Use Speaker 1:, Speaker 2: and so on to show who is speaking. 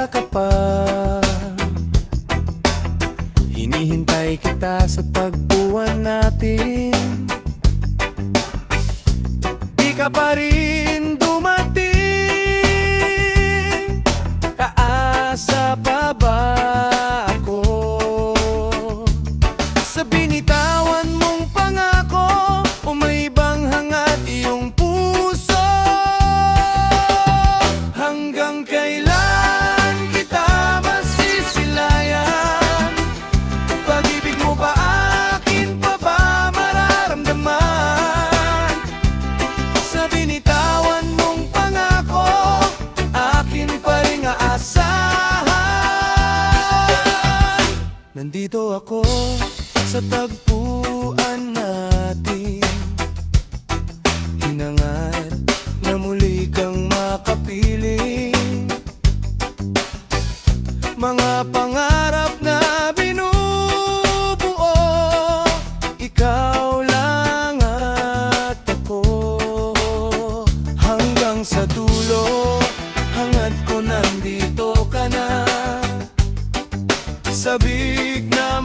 Speaker 1: ka pa. Hinihintay kita sa tagpuan natin. Di ka pa rin dumating. Kaasa pa ba ako sa binitawan mong pangako? O may ibang hangat iyong puso? Hanggang kailan kita masisilayan? Pag-ibig mo ba akin pa ba mararamdaman? Sa binitawan mong pangako, akin pa rin aasahan. Nandito ako sa tagpuan natin, hinangad na muli kang makapiling. Mga pangarap na binubuo, ikaw lang at ako. Hanggang sa dulo, hangad ko nandito ka na, sabik na